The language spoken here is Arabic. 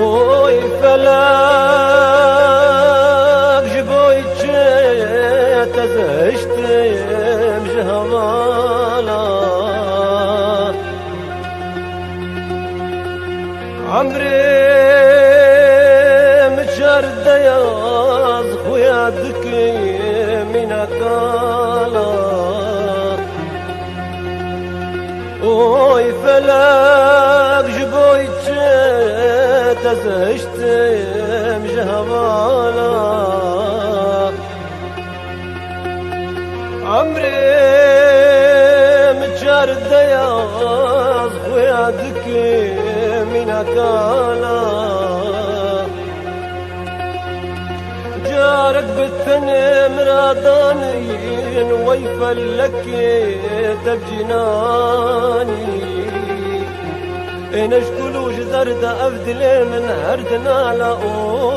Oy felak ji bo çe teziştim ji hevala Amrım çarda yaz xuya dikim minakala Oy felak ji bo çe تزشتم جهوالا عمري مجار دياز ويادك من أكالا جارك بالثني مرادانين ويفلك تبجناني نشكلو جزرد أفدلي من هردنا لأو